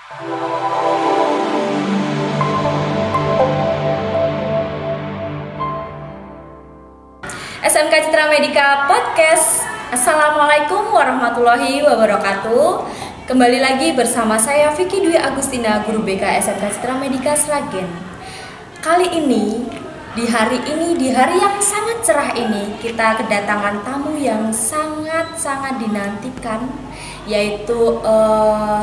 SMK Citra Medika Podcast. Assalamualaikum warahmatullahi wabarakatuh. Kembali lagi bersama saya Vicky Dwi Agustina, guru BK SMK Citra Medika Sragen. Kali ini, di hari yang sangat cerah ini, kita kedatangan tamu yang sangat dinantikan, yaitu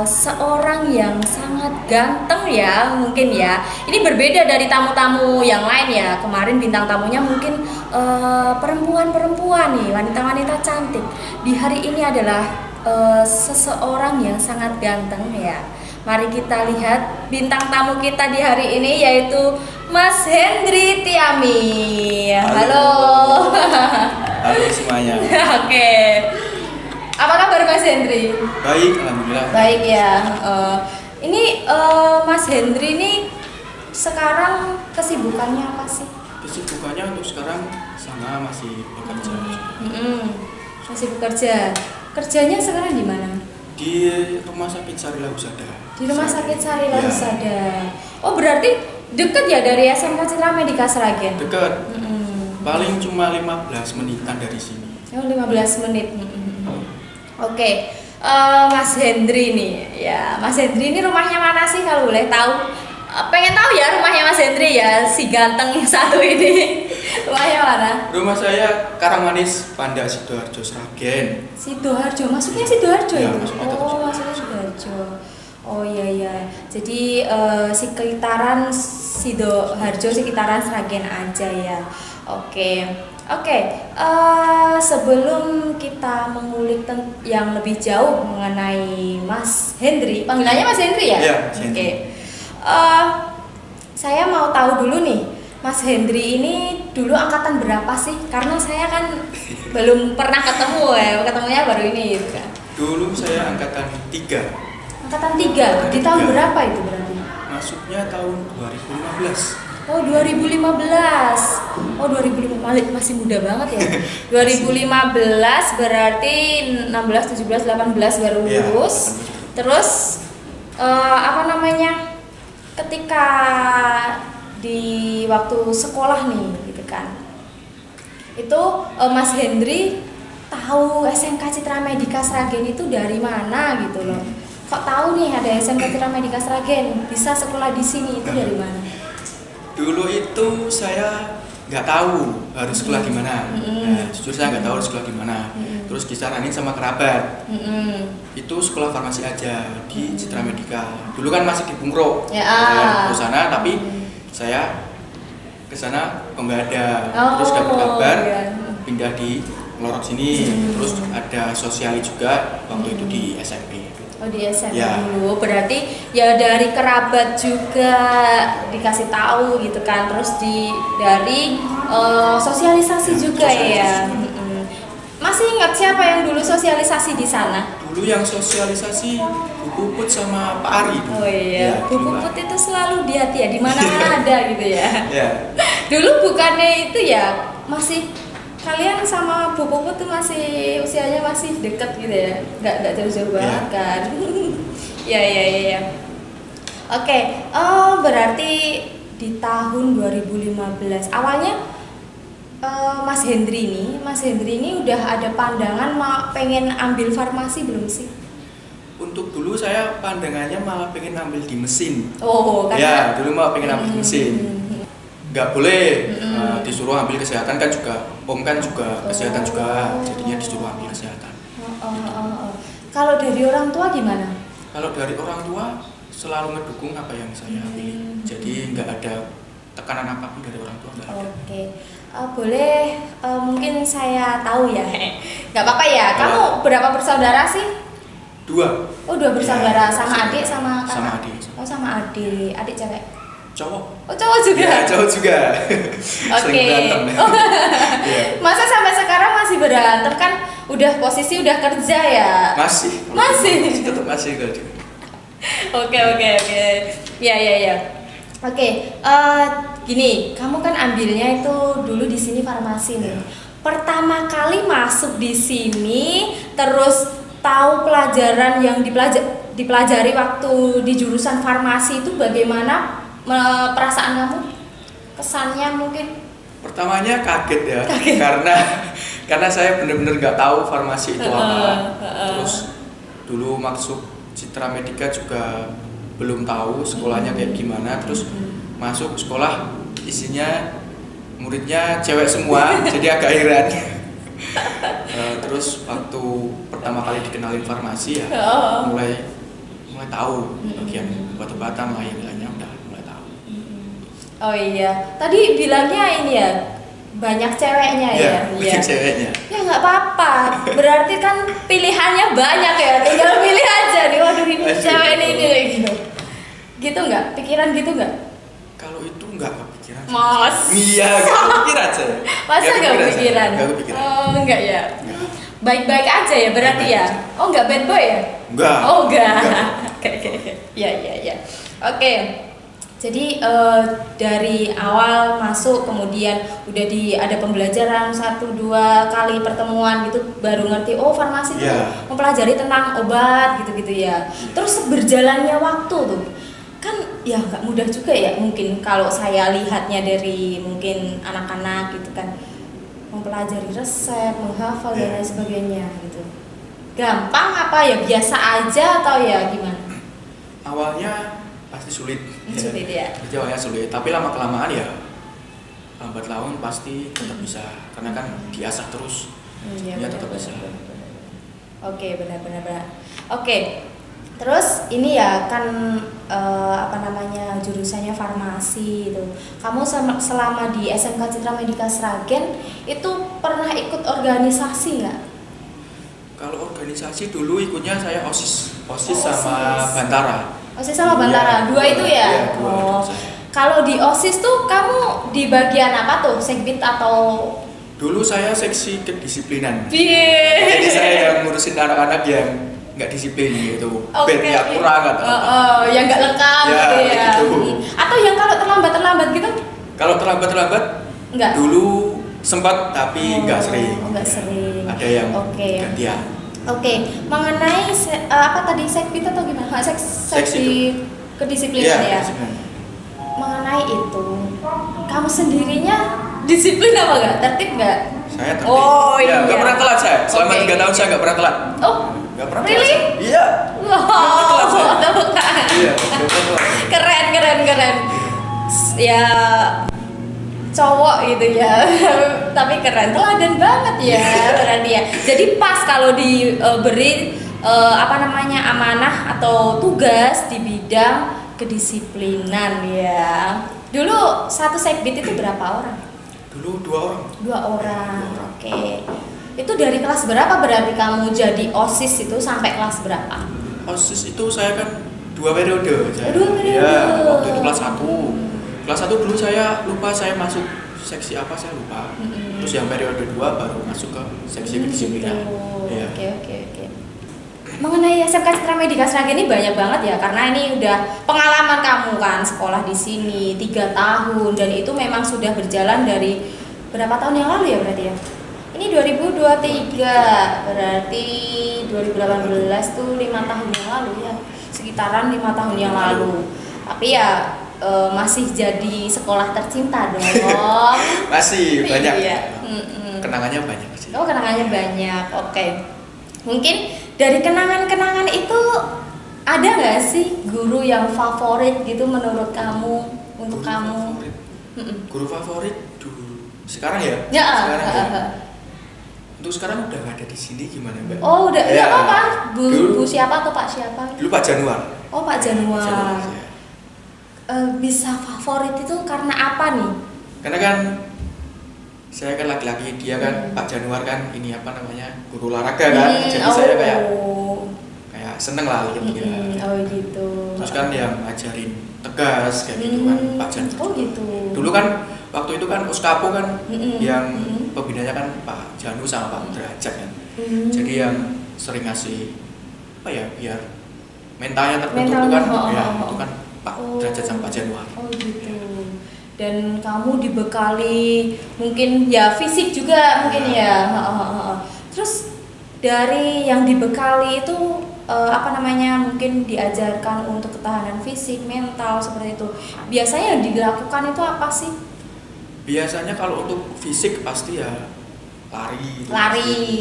seorang yang sangat ganteng ya, mungkin ya. Ini berbeda dari tamu-tamu yang lain ya. Kemarin bintang tamunya mungkin perempuan nih, wanita-wanita cantik. Di hari ini adalah seseorang yang sangat ganteng ya. Mari kita lihat bintang tamu kita di hari ini, yaitu Mas Hendri Tiami. Halo. Halo semuanya. Oke. Apa kabar Mas Hendri? Baik, alhamdulillah. Baik ya. Ini Mas Hendri ini sekarang kesibukannya apa sih? Kesibukannya untuk sekarang sama masih bekerja. Masih bekerja. Kerjanya sekarang di mana? Di Rumah Sakit Sarila Husada. Di Rumah Sakit Sarila Husada. Oh, berarti dekat ya dari SMK Citra Medika Sragen? Dekat. Paling cuma 15 menitan dari sini. Oh, 15 menit. Oke. Mas Hendri nih. Ya, Mas Hendri ini rumahnya mana sih kalau boleh tahu? Pengen tahu ya rumahnya Mas Hendri ya, si ganteng satu ini. Rumahnya mana? Rumah saya Karangmanis, Panda, Sidoarjo, Sragen. Sidoarjo, maksudnya Sidoarjo ya? Maksudnya Sidoarjo. Oh iya. Jadi sekitaran Sidoarjo, sekitaran Sragen aja ya. Oke. Sebelum kita mengulik yang lebih jauh mengenai Mas Hendri, panggilannya Mas Hendri ya? Iya. Oke. Saya mau tahu dulu nih, Mas Hendri ini dulu angkatan berapa sih? Karena saya kan belum pernah ketemu ya, ketemunya baru ini gitu kan. Dulu saya angkatan 3. Angkatan 3? Di tahun berapa itu berarti? Masuknya tahun 2015. Oh 2015. Oh 2015, masih muda banget ya. 2015 berarti 16, 17, 18 baru lulus. Terus ketika di waktu sekolah nih gitu kan, itu Mas Hendri tahu SMK Citra Medika Sragen itu dari mana gitu loh? Kok tahu nih ada SMK Citra Medika Sragen, bisa sekolah di sini, itu dari mana? Dulu itu saya nggak tahu harus sekolah di mana. Jujur saya nggak tahu harus sekolah di mana. Terus disaranin sama kerabat. Itu sekolah farmasi aja di Citra Medika. Dulu kan masih di Bungro. Ke sana, tapi saya ke sana nggak ada. Terus dapat kabar pindah di Lorok sini. Terus ada sosiali juga waktu itu di SMP. Oh di SMP dulu, berarti ya dari kerabat juga dikasih tahu gitu kan, terus dari sosialisasi juga ya. Masih ingat siapa yang dulu sosialisasi di sana? Dulu yang sosialisasi Bu Puput sama Pak Ari. Oh iya, Bu Puput itu selalu di hati ya, di mana-mana ada gitu ya. Dulu bukannya itu ya, masih kalian sama Bu Puput tuh masih usianya masih dekat gitu ya, nggak jauh-jauh banget kan? Ya. Oke, berarti di tahun 2015 awalnya Mas Hendri ini udah ada pandangan pengen ambil farmasi belum sih? Untuk dulu saya pandangannya malah pengen ambil di mesin. Oh, karena ya dulu mau pengen ambil di mesin. Nggak boleh disuruh ambil kesehatan kan juga, Om kan juga kesehatan juga, jadinya disuruh ambil kesehatan. Kalau dari orang tua gimana? Kalau dari orang tua selalu mendukung apa yang saya pilih, jadi nggak ada tekanan apapun dari orang tua, nggak ada. Oke. Boleh mungkin saya tahu ya, nggak apa-apa ya. Kamu berapa bersaudara sih? 2. Oh 2 bersaudara, sama adik sama kakak? Sama adik. Oh sama adik cewek? Cowok. Oh cowok juga? Ya cowok juga. Oke. Masa sampai sekarang masih berantem kan? Posisi udah kerja ya? Masih. Tetap masih kerja. Oke. Ya. Oke. Gini, kamu kan ambilnya itu dulu di sini farmasi nih. Pertama kali masuk di sini, terus tahu pelajaran yang dipelajari waktu di jurusan farmasi itu bagaimana perasaan kamu? Kesannya mungkin? Pertamanya kaget ya, karena saya benar-benar nggak tahu farmasi itu apa. Terus dulu masuk Citra Medica juga belum tahu sekolahnya kayak gimana. Terus masuk sekolah isinya muridnya cewek semua, jadi agak heran. Terus waktu pertama kali dikenalin farmasi ya, mulai tahu bagian obat-obatan lah yang lainnya udah mulai tahu. Oh iya, tadi bilangnya ini ya banyak ceweknya ya. Banyak ceweknya. Ya nggak apa-apa, berarti kan pilihannya banyak ya, tinggal pilih aja nih. Waduh ini cewek ini gitu. Gitu nggak? Pikiran gitu nggak? Kalau itu nggak kepikiran. Mas. Iya, nggak kepikiran saya. Masa nggak kepikiran? Nggak kepikiran. Oh enggak ya. Baik-baik aja ya berarti ya. Oh nggak bad boy ya? Enggak. Oh enggak. Oke. Ya. Oke. Jadi dari awal masuk kemudian udah ada pembelajaran 1-2 kali pertemuan gitu baru ngerti farmasi itu mempelajari tentang obat gitu-gitu ya. Terus berjalannya waktu tuh kan ya nggak mudah juga ya, mungkin kalau saya lihatnya dari mungkin anak-anak gitu kan mempelajari resep, menghafal dan lain sebagainya gitu. Gampang apa ya biasa aja atau ya gimana? Awalnya pasti sulit. Sulit ya. Awalnya sulit, tapi lama-kelamaan ya lambat laun pasti tetap bisa, karena kan diasah terus. Iya, tetap bisa. Oke, benar. Oke. Terus ini ya kan jurusannya farmasi itu. Kamu selama di SMK Citra Medica Sragen itu pernah ikut organisasi nggak? Kalau organisasi dulu ikutnya saya OSIS sama Bantara. OSIS sama Bantara, dua itu ya? Iya, dua. Kalau di OSIS tuh kamu di bagian apa tuh? Segbit atau? Dulu saya seksi kedisiplinan. Jadi saya yang ngurusin anak-anak yang nggak disiplin gitu, bednya kurang atau yang nggak lengkap gitu ya. Gitu. Atau yang kalau terlambat gitu? Kalau terlambat nggak. Dulu sempat tapi nggak sering. Nggak sering. Ada yang gantian. Oke, mengenai apa tadi segbit atau gimana? Seksi kedisiplinan ya. Mengenai itu, kamu sendirinya disiplin apa nggak? Tertib nggak? Saya tertib. Oh iya. Nggak pernah telat saya. Selama 3 tahun saya nggak pernah telat. Oh. Nggak pernah really? telat. Iya. Wow. Iya. Keren. Ya cowok gitu ya. Tapi keren, teladan banget ya berarti ya. Jadi pas kalau diberi amanah atau tugas di bidang kedisiplinan ya. Dulu satu segbit itu berapa orang? Dulu 2 orang. Oke. Itu dari kelas berapa berarti kamu jadi OSIS itu sampai kelas berapa? OSIS itu saya kan 2 periode. 2 periode. Ya, waktu itu kelas 1. Kelas 1 dulu saya lupa saya masuk seksi apa saya lupa. Terus yang periode 2 baru masuk ke seksi kedisiplinan. Ya. Oke. Mengenai SMK Citra Medica Sragen ini banyak banget ya, karena ini udah pengalaman kamu kan sekolah di sini 3 tahun dan itu memang sudah berjalan dari berapa tahun yang lalu ya berarti ya? Ini 2023, berarti 2018 tuh 5 tahun yang lalu ya, sekitaran 5 tahun yang lalu. Tapi ya masih jadi sekolah tercinta dong. Masih banyak. Iya. Kenangannya banyak sih. Oh, kenangannya banyak. Oke. Mungkin dari kenangan-kenangan itu ada nggak sih guru yang favorit gitu menurut kamu untuk guru kamu? Favorit. Guru favorit dulu. Sekarang ya? Ya. Sekarang ya. Untuk sekarang udah nggak ada di sini gimana Mbak? Oh udah, ya. apa? Bu siapa atau Pak siapa? Dulu Pak Januar. Oh Pak Januar. Ya. Bisa favorit itu karena apa nih? Karena kan saya kan laki-laki, dia kan Pak Januar kan ini apa namanya guru olahraga kan, jadi saya kayak seneng lah lihat dia. Oh gitu. Terus kan yang ngajarin tegas kayak gitu kan Pak Januar. Oh gitu. Dulu kan waktu itu kan Uskapo kan yang pembinanya kan Pak Janu sama Pak Derajat kan. Jadi yang sering ngasih apa ya biar mentalnya terbentuk itu kan itu kan Pak Derajat sama Pak Januar. Oh gitu. Dan kamu dibekali mungkin ya fisik juga mungkin ya. Terus dari yang dibekali itu mungkin diajarkan untuk ketahanan fisik, mental seperti itu. Biasanya yang dilakukan itu apa sih? Biasanya kalau untuk fisik pasti ya lari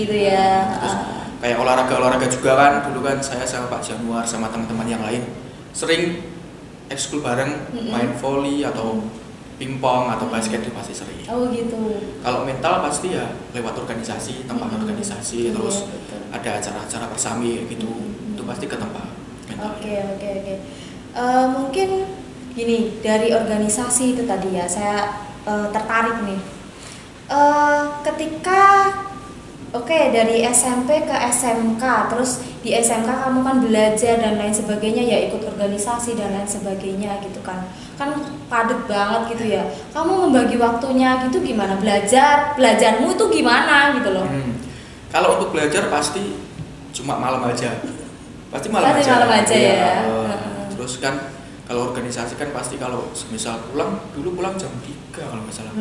Gitu ya. Terus kayak olahraga juga kan, dulu kan saya sama Pak Januar sama teman-teman yang lain sering ekskul bareng, main volley atau pingpong atau basket itu pasti sering. Oh gitu. Kalau mental pasti ya lewat organisasi, tempat organisasi, terus betul. ada acara-acara bersami gitu, itu pasti ke tempat mental. Oke. Mungkin gini, dari organisasi itu tadi ya, saya tertarik nih. Ketika dari SMP ke SMK, terus di SMK kamu kan belajar dan lain sebagainya, ya ikut organisasi dan lain sebagainya gitu kan padat banget gitu ya. Kamu membagi waktunya gitu gimana? Belajarmu itu gimana gitu loh? Kalau untuk belajar pasti cuma malam aja, pasti malam aja ya. Terus kan kalau organisasi kan pasti kalau misal dulu pulang jam 3 kalau nggak salah.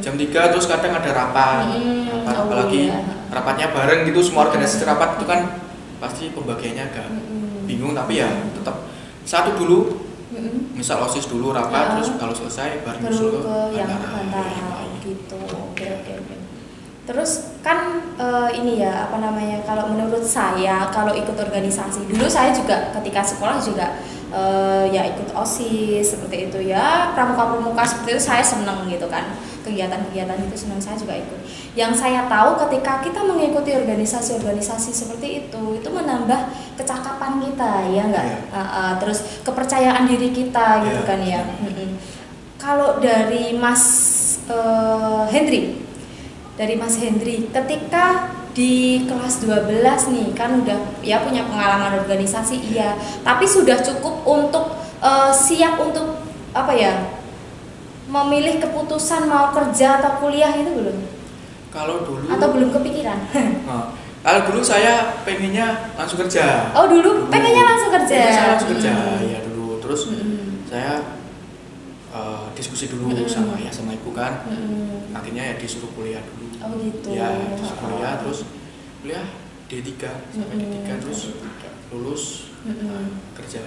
Jam 3 terus kadang ada rapat, apalagi rapatnya bareng gitu, semua organisasi rapat itu kan pasti pembagiannya agak bingung, tapi ya tetap satu dulu. Misal OSIS dulu rapat, terus kalau selesai baru nyusul ke yang antara gitu. Oke. Terus kan ini ya kalau menurut saya kalau ikut organisasi, dulu saya juga ketika sekolah juga ya ikut OSIS seperti itu ya, pramuka seperti itu saya seneng gitu kan, kegiatan-kegiatan itu senang, saya juga ikut. Yang saya tahu ketika kita mengikuti organisasi seperti itu menambah kecakapan kita ya enggak, terus kepercayaan diri kita gitu kan ya. Kalau dari Mas Hendri, ketika di kelas 12 nih kan udah ya punya pengalaman organisasi tapi sudah cukup untuk siap untuk memilih keputusan mau kerja atau kuliah itu belum? Kalau dulu atau belum kepikiran? Kalau dulu saya pengennya langsung kerja. Oh dulu pengennya langsung kerja? Saya langsung kerja ya dulu, terus saya diskusi dulu sama ibu kan, akhirnya ya disuruh kuliah dulu. Oh gitu. Ya disuruh kuliah, terus kuliah D3 sampai D3 terus lulus kerja.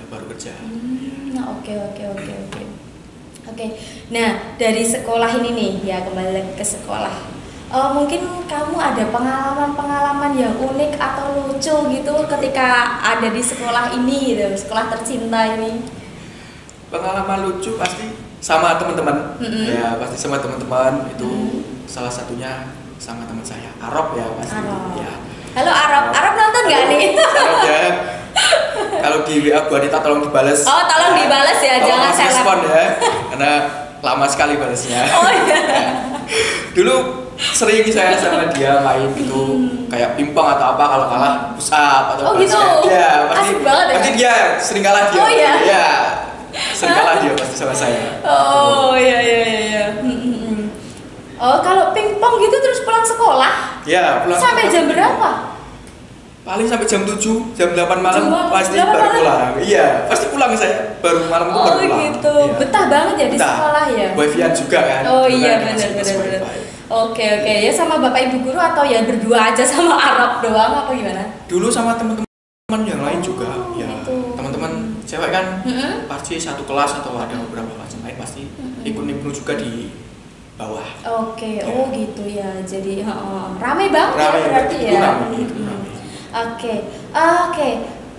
Oke. Nah dari sekolah ini nih ya, kembali lagi ke sekolah. Mungkin kamu ada pengalaman yang unik atau lucu gitu ketika ada di sekolah ini gitu, sekolah tercinta ini? Pengalaman lucu pasti sama teman-teman, ya pasti sama teman-teman itu. Salah satunya sama teman saya, Arop ya pasti. Ya. Halo Arop nonton nggak nih? Arop ya. Kalau di WA Bu Anita tolong dibales. Oh tolong dibales ya, jangan saya respon ya, karena lama sekali balasnya. Oh iya. Dulu sering saya sama dia main gitu, kayak pingpong atau apa, kalau kalah push up atau basket. Gitu. Ya pasti. Pasti dia sering kalah dia. Oh iya. Ya. Sering kalah dia pasti sama saya. Oh iya. Oh kalau pingpong gitu terus pulang sekolah? Ya pulang. Sampai jam berapa? Paling sampai jam 7, jam 8 malam pasti baru pulang. Iya, pasti pulang saya. Baru malam itu baru pulang. Oh gitu. Ya. Betah banget ya di sekolah ya? Wifi-an juga kan. Oh iya benar. Oke. Ya sama bapak ibu guru atau ya berdua aja sama Arab doang apa gimana? Dulu sama teman-teman yang lain juga. Ya gitu. Teman-teman cewek kan pasti satu kelas atau ada beberapa kelas lain pasti ikut juga di bawah. Oke. Oh gitu ya. Jadi rame banget ya berarti ya. Rame. Oke.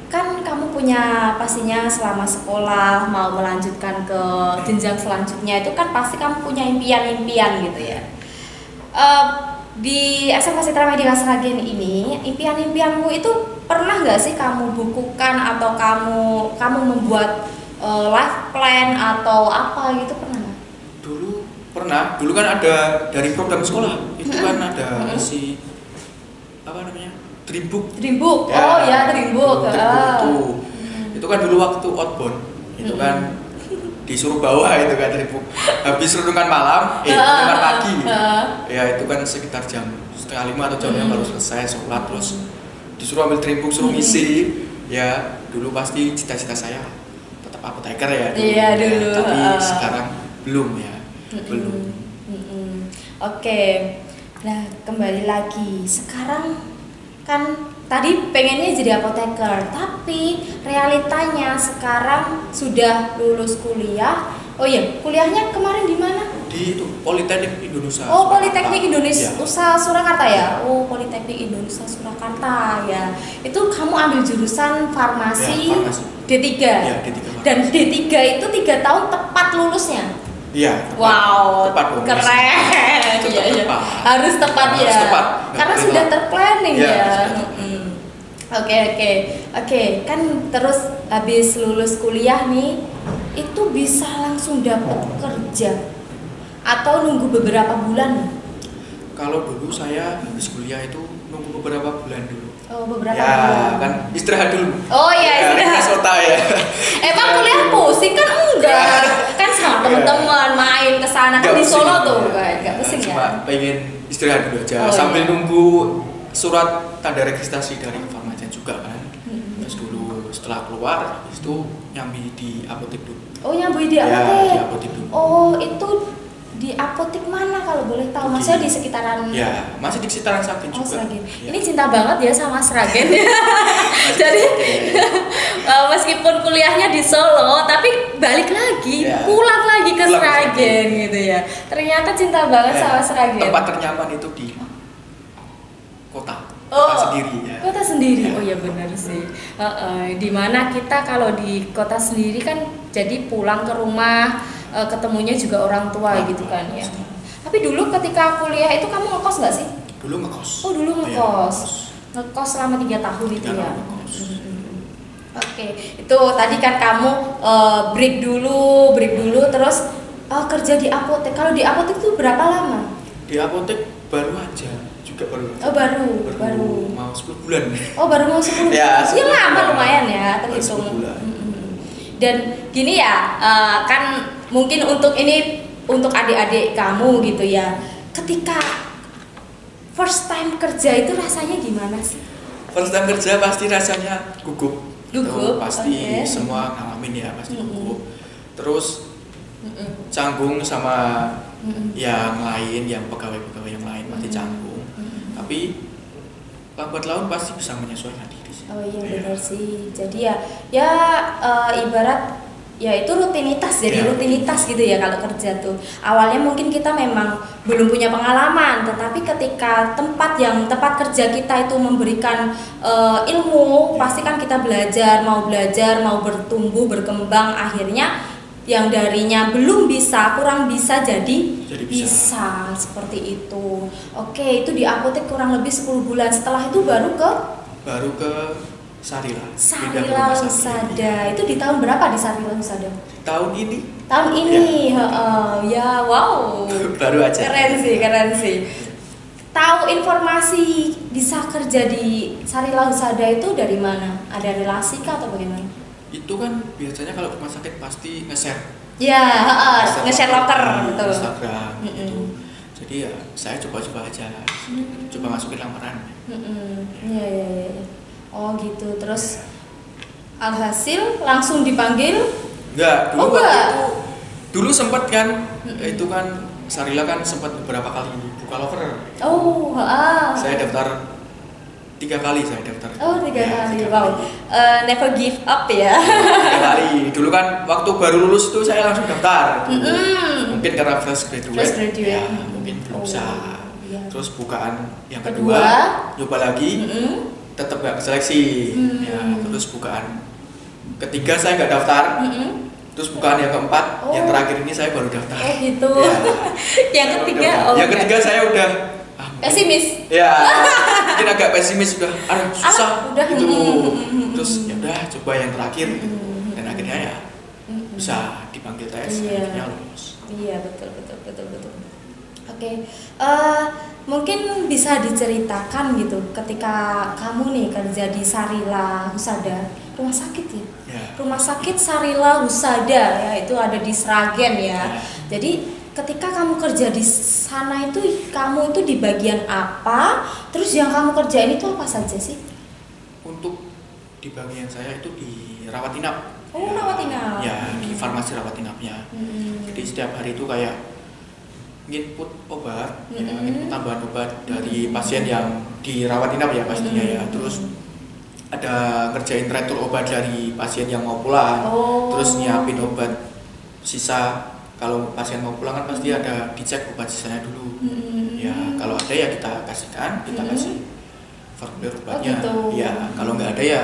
Kan kamu punya pastinya selama sekolah mau melanjutkan ke jenjang selanjutnya itu kan pasti kamu punya impian-impian gitu ya. Di SMK Citra Medika Sragen ini, impian-impianmu itu pernah nggak sih kamu bukukan atau kamu membuat life plan atau apa gitu, pernah nggak? Dulu kan ada dari program sekolah itu kan ada isi Dream Book. Ya, oh ya Dream Book. Itu kan dulu waktu outbound itu kan disuruh bawa itu kan Dream Book. Habis renungan malam, renungan pagi. Ya itu kan sekitar jam 4:30 atau jam 5 baru selesai sholat, terus disuruh ambil Dream Book, suruh ngisi. Ya dulu pasti cita-cita saya tetap apoteker ya dulu. Iya dulu. Tapi sekarang belum ya. Belum. Oke. Nah kembali lagi sekarang kan tadi pengennya jadi apoteker, tapi realitanya sekarang sudah lulus kuliah. Oh iya, kuliahnya kemarin di mana? Di itu Politeknik Indonesia. Oh, Politeknik Indonesia Ya. Surakarta ya. Oh, Politeknik Indonesia Surakarta ya. Itu kamu ambil jurusan farmasi, Ya, farmasi. D3. Ya, D3 farmasi. Dan D3 itu 3 tahun tepat lulusnya. Iya, tepat. Wow, Tepat dong. keren. Tetap Iya, iya. tepat. Harus tepat Harus ya. tepat. Karena Nggak sudah boleh terplanning Iya, ya. sudah Mm-mm. Oke. Kan terus habis lulus kuliah nih, itu bisa langsung dapat kerja atau nunggu beberapa bulan? Kalau dulu saya habis kuliah itu nunggu beberapa bulan dulu. Oh, beberapa Ya, bulan. kan istirahat dulu. Oh iya, istirahat. Refresh otak ya. Emang kuliah pusing kan enggak? Kan sama teman-teman main ke sana kan Nggak di Solo pusing, tuh, ya. enggak pusing ya? Cuma pengen istirahat dulu aja Oh, sambil iya. nunggu surat tanda registrasi dari farmasian juga kan. Terus dulu setelah keluar habis itu nyambi di apotek dulu. Oh, nyambui di Ya, apotek. di apotek dulu. Oh, itu di apotek mana kalau boleh tahu? Maksudnya di sekitaran Ya, masih di sekitaran Sragen Oh, juga. Sragen. Ya. Ini cinta banget ya sama Sragen. Jadi meskipun kuliahnya di Solo, tapi balik lagi, Ya. pulang lagi ke Pulang ke Sragen gitu ya. Ternyata cinta banget Ya, sama Sragen. tempat ternyaman itu di kota. Oh, Kota sendiri ya. Kota sendiri. Ya. Oh ya benar sih. Dimana kita kalau di kota sendiri kan jadi pulang ke rumah ketemunya juga orang tua Nah, gitu kan ya. Tapi dulu ketika kuliah itu kamu ngekos nggak sih? Dulu ngekos. Oh dulu Iya, ngekos. Ngekos selama 3 tahun itu 3 ya. tahun ngekos. Oke, itu tadi kan kamu break dulu terus kerja di apotek. Kalau di apotek itu berapa lama? Di apotek baru aja, juga baru. Oh baru. Mau 10 bulan. Oh baru mau 10 Ya, bulan. 10 lama bulan. lumayan ya Baru terhitung. 10 bulan. Dan gini ya, kan mungkin untuk adik-adik kamu gitu ya. Ketika first time kerja itu rasanya gimana sih? First time kerja pasti rasanya gugup. Gugup, Itu pasti oke. semua ngalamin ya, pasti gugup. Terus canggung sama yang lain, yang pegawai-pegawai yang lain pasti canggung. Tapi lambat laun pasti bisa menyesuaikan diri sih. Oh iya Ya. benar sih. Jadi ya ibarat ya itu rutinitas, jadi Ya, rutinitas gitu ya kalau kerja tuh. Awalnya mungkin kita memang belum punya pengalaman, tetapi ketika tempat kerja kita itu memberikan ilmu, pasti kan kita belajar, mau bertumbuh, berkembang, akhirnya yang darinya belum bisa, kurang bisa jadi bisa seperti itu. Oke, itu di apotek kurang lebih 10 bulan. Setelah itu baru ke Sarila. Pindah ke Sarila rumah sakit. Husada. Itu di tahun berapa di Sarila Husada? Tahun ini Tahun ini. Ya, wow. baru aja. Keren sih. Tahu informasi bisa kerja di Sarila Husada itu dari mana? Ada relasi kah atau bagaimana? Itu kan biasanya kalau rumah sakit pasti nge-share. Ya, nge-share locker di betul. Instagram gitu. Jadi ya saya coba-coba aja. Coba masukin lamaran. Iya. Oh gitu. Terus alhasil langsung dipanggil? Enggak, dulu Oh, waktu enggak. itu dulu sempat kan itu kan Sarila kan sempat beberapa kali buka locker. Oh, Saya daftar 3 kali saya daftar. Oh, 3 Ya, kali. 3 Wow. Never give up ya. 3 kali. Dulu kan waktu baru lulus itu saya langsung daftar. Mungkin karena fresh graduate. Fresh graduate. Ya, mungkin belum bisa. iya. Terus bukaan yang Kedua. kedua, nyoba lagi, tetap nggak seleksi. Ya, terus bukaan ketiga saya nggak daftar. Terus bukaan yang keempat, yang Oh. terakhir ini saya baru daftar. Oh gitu. Ya. Yang ketiga, Yang ketiga saya udah pesimis. ya mungkin agak pesimis udah susah udah. gitu. Terus ya udah coba yang terakhir dan akhirnya ya bisa dipanggil tes, Iya. akhirnya lulus. Iya betul. Oke, mungkin bisa diceritakan gitu ketika kamu nih kerja di Sarila Husada, rumah sakit ya? Ya. Rumah sakit Sarila Husada ya, itu ada di Sragen ya. Ya. Jadi ketika kamu kerja di sana itu kamu itu di bagian apa? Terus yang kamu kerjain itu apa saja sih? Untuk di bagian saya itu di rawat inap. Oh, rawat inap. Ya, di farmasi rawat inapnya. Jadi setiap hari itu kayak nginput obat, ya, nginput tambahan obat dari pasien yang dirawat inap ya pastinya ya. Terus ada ngerjain retur obat dari pasien yang mau pulang, terus nyiapin obat sisa. Kalau pasien mau pulang kan pasti ada dicek obat sisanya dulu. Ya kalau ada ya kita kasihkan, kita kasih formulir obatnya. Ya kalau nggak ada ya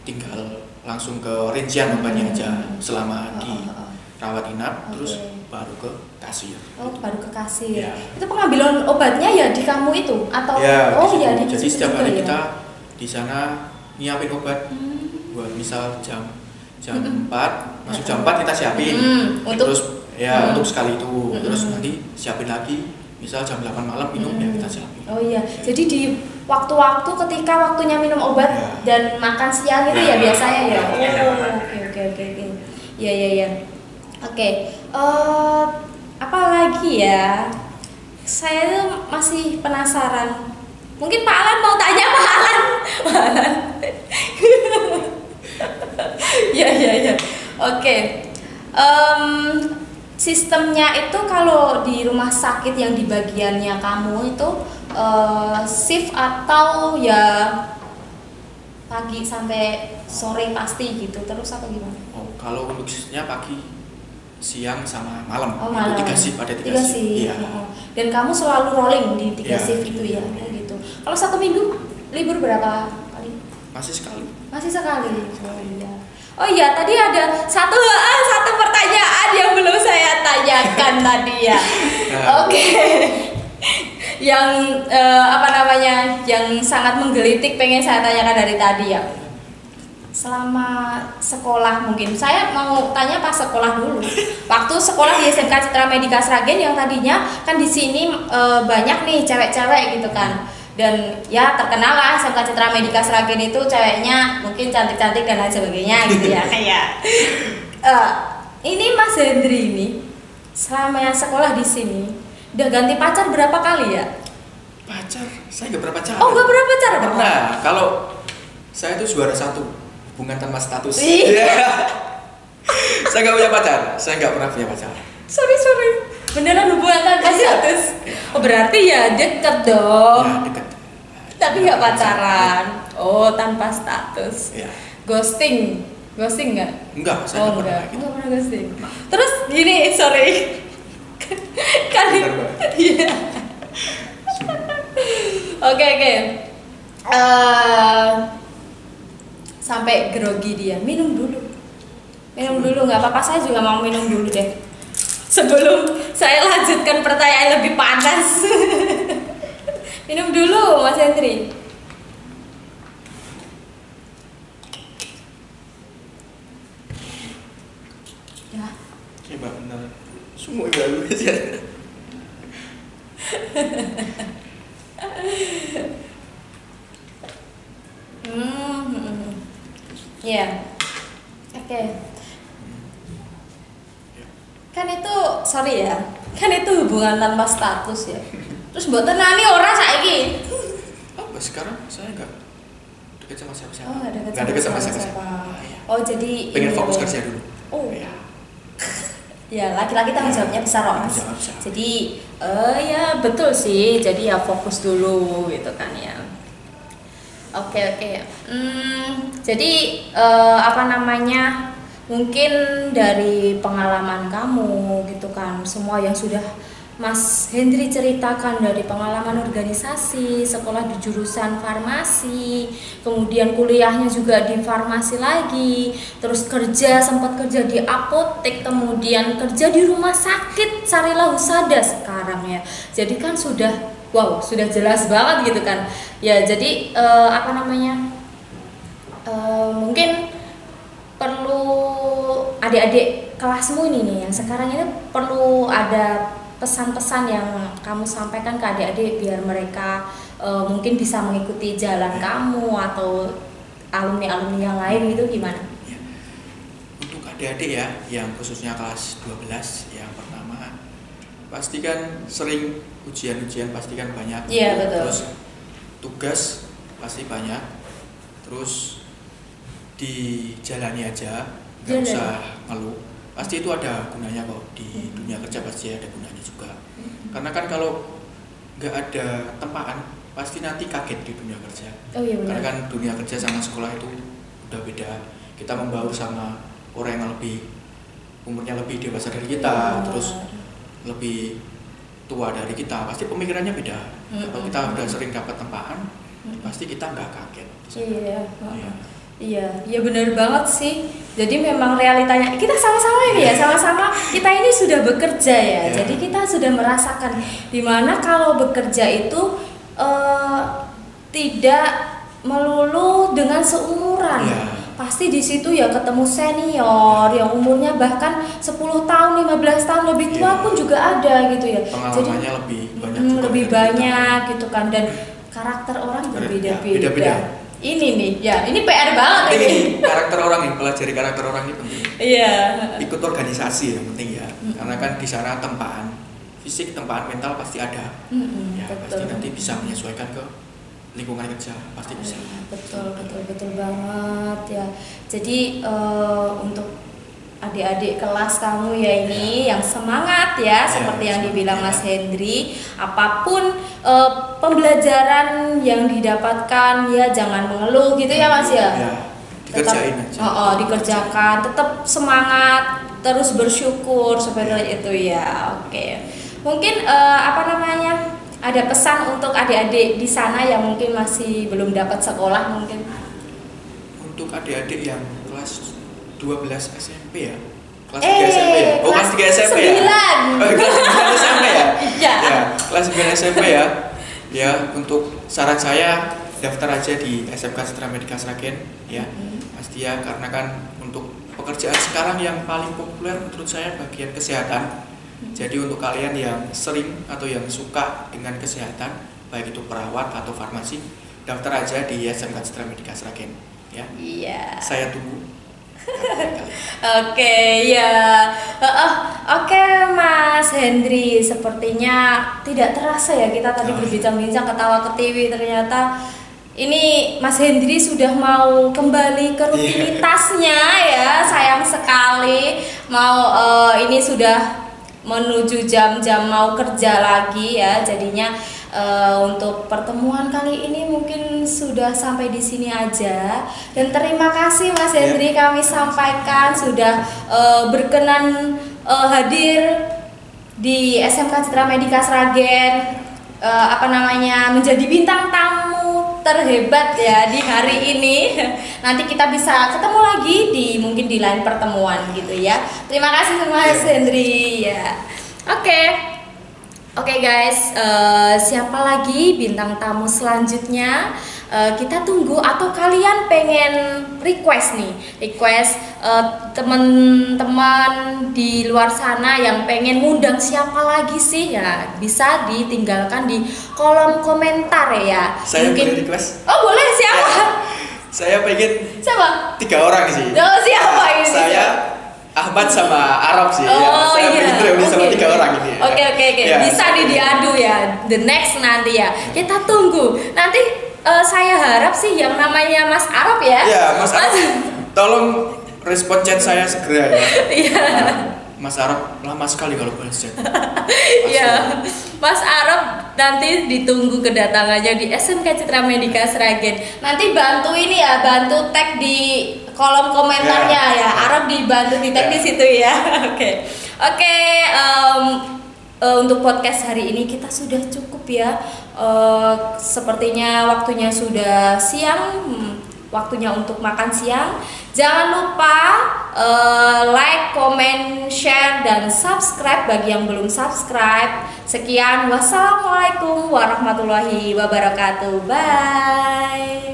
tinggal langsung ke rincian obatnya aja selama di rawat inap, terus baru ke kasir. Baru ke kasir. Ya. Itu pengambilan obatnya ya di kamu itu atau ya, di jadi setiap hari ya? kita di sana nyiapin obat buat misal jam 4 masuk jam 4 kita siapin terus untuk sekali itu terus nanti siapin lagi misal jam 8 malam minum ya kita siapin. Jadi di waktu-waktu ketika waktunya minum obat dan makan siang itu ya biasanya ya. Oke. Ya. Oke. Apa lagi ya? Saya tuh masih penasaran. Mungkin Pak Alan mau tanya Pak Alan. Ya. Oke. Sistemnya itu kalau di rumah sakit yang di bagiannya kamu itu shift atau ya pagi sampai sore pasti gitu terus atau gimana? Kalau untuk shiftnya pagi, siang sama malam. Malam. Itu 3 shift, ada 3 shift. Iya. Dan kamu selalu rolling di 3 shift itu ya? Gitu. Kalau 1 minggu libur berapa kali? Masih sekali. Oh iya, tadi ada satu pertanyaan yang belum saya tanyakan tadi ya. Oke. Yang yang sangat menggelitik pengen saya tanyakan dari tadi ya. Selama sekolah mungkin saya mau tanya pas sekolah dulu. Waktu sekolah di SMK Citra Medika Sragen yang tadinya kan di sini banyak nih cewek-cewek gitu kan. Dan ya terkenal lah SMK Citra Medika Sragen itu ceweknya mungkin cantik-cantik dan lain sebagainya gitu ya. Ini Mas Hendri ini selama sekolah di sini udah ganti pacar berapa kali ya? Pacar? Saya nggak pernah pacaran. Oh, nggak pernah pacaran? Pernah. Kalau saya itu juara 1 hubungan tanpa status. Saya nggak punya pacar. Saya nggak pernah punya pacar. Sorry. Beneran hubungan tanpa status? Oh berarti ya deket dong. Ya deket. Tapi nggak pacaran. Oh tanpa status. Ya. Ghosting nggak? Enggak, saya nggak pernah gitu. Nggak pernah ghosting. Terus gini, sorry. Iya. Oke. Sampai grogi dia. Minum dulu nggak apa-apa, saya juga mau minum dulu deh. Sebelum saya lanjutkan pertanyaan lebih panas. Minum dulu Mas Hendri. Ya. Mbak benar. Semua baru aja. Ya. Oke. Kan itu sorry ya. Kan itu hubungan tanpa status ya. Terus mbok tenani ora saiki. Apa sekarang saya enggak dekat sama siapa-siapa. Oh, enggak dekat sama siapa. Oh, jadi pengen fokus kerja dulu. Oh. Ya, laki-laki tanggung jawabnya besar kok, Mas. Jadi, ya betul sih. Jadi ya fokus dulu gitu kan ya. Oke. Jadi mungkin dari pengalaman kamu gitu kan, semua yang sudah Mas Hendri ceritakan dari pengalaman organisasi, sekolah di jurusan farmasi, kemudian kuliahnya juga di farmasi lagi, terus sempat kerja di apotek, kemudian kerja di rumah sakit Sarila Husada sekarang ya. Jadi kan sudah jelas banget gitu kan. Ya jadi mungkin perlu adik-adik kelasmu ini nih yang sekarang ini perlu ada pesan-pesan yang kamu sampaikan ke adik-adik biar mereka mungkin bisa mengikuti jalan kamu atau alumni-alumni yang lain gitu gimana? Ya. Untuk adik-adik ya yang khususnya kelas 12 yang pertama pasti kan sering ujian pasti kan banyak. Iya betul. Terus tugas pasti banyak. Terus dijalani aja, nggak usah ngeluh. Pasti itu ada gunanya kok di dunia kerja, pasti ada gunanya juga. Karena kan kalau nggak ada tempaan pasti nanti kaget di dunia kerja. Oh iya benar. Karena kan dunia kerja sama sekolah itu udah beda. Kita membaur sama orang yang lebih umurnya lebih dewasa dari kita, terus lebih tua dari kita, pasti pemikirannya beda. Kalau kita udah sering dapat tempaan, pasti kita nggak kaget. Iya, benar banget sih. Jadi memang realitanya kita sama-sama ini ya, sama-sama kita ini sudah bekerja ya. Jadi kita sudah merasakan dimana kalau bekerja itu tidak melulu dengan seumuran. Pasti di situ ya ketemu senior yang umurnya bahkan 10 tahun, 15 tahun lebih tua pun juga ada gitu ya. Pengalamannya lebih banyak lebih banyak gitu kan, dan karakter orang berbeda-beda. Ini nih, ya ini PR banget ini. Karakter orang yang pelajari karakter orang ini penting. Iya. Ikut organisasi yang penting ya, karena kan di sana tempaan fisik, tempaan mental pasti ada. Ya betul. Pasti nanti bisa menyesuaikan ke lingkungan kerja, pasti bisa. Betul banget ya. Jadi untuk adik-adik kelas kamu ya ini yang semangat ya, seperti yang dibilang Mas Hendri, apapun pembelajaran yang didapatkan ya jangan mengeluh gitu ya Mas ya. Dikerjain aja. Dikerjakan, tetap semangat, terus bersyukur seperti itu ya. Oke. Mungkin ada pesan untuk adik-adik di sana yang mungkin masih belum dapat sekolah mungkin. Untuk adik-adik yang kelas 12 SMP ya? Kelas 3 SMP ya? Oh, kelas 3 SMP 9. Ya? Kelas 9 SMP ya? Iya. Ya, kelas 9 SMP ya. Ya, untuk saran saya daftar aja di SMK Citra Medika Sragen ya. Pasti ya, karena kan untuk pekerjaan sekarang yang paling populer menurut saya bagian kesehatan. Jadi untuk kalian yang sering atau yang suka dengan kesehatan, baik itu perawat atau farmasi, daftar aja di SMK Citra Medika Sragen ya. Iya. Saya tunggu. Oke, Mas Hendri, sepertinya tidak terasa ya kita tadi berbincang-bincang ketawa ketiwi, ternyata ini Mas Hendri sudah mau kembali ke rutinitasnya ya. Sayang sekali ini sudah menuju jam-jam mau kerja lagi ya. Jadinya untuk pertemuan kali ini mungkin sudah sampai di sini aja, dan terima kasih Mas Hendri kami sampaikan sudah berkenan hadir di SMK Citra Medika Sragen, menjadi bintang tamu terhebat ya di hari ini. Nanti kita bisa ketemu lagi mungkin di lain pertemuan gitu ya. Terima kasih Mas Hendri ya. Oke guys, siapa lagi bintang tamu selanjutnya? Kita tunggu, atau kalian pengen request teman-teman di luar sana yang pengen ngundang siapa lagi sih ya, bisa ditinggalkan di kolom komentar ya. Saya mungkin boleh request? Oh boleh, siapa? Saya pengen siapa? 3 orang sih. Oh siapa ini? Saya Ahmad sama Arab sih. Saya pengen reuni sama 3 orang ini. Oke. Ya, bisa diadu ya. The next nanti ya. Kita tunggu. Nanti saya harap sih yang namanya Mas Arab ya. Iya, Mas Arab. Tolong respon chat saya segera ya. Iya. Mas Arab lama sekali kalau balas chat. Iya. Mas Arab nanti ditunggu kedatangannya di SMK Citra Medika Sragen. Nanti bantu tag di kolom komentarnya ya. Arab dibantu di tag di situ ya. Oke. Untuk podcast hari ini kita sudah cukup ya. Sepertinya waktunya sudah siang, waktunya untuk makan siang. Jangan lupa like, comment, share, dan subscribe bagi yang belum subscribe. Sekian, wassalamualaikum warahmatullahi wabarakatuh. Bye.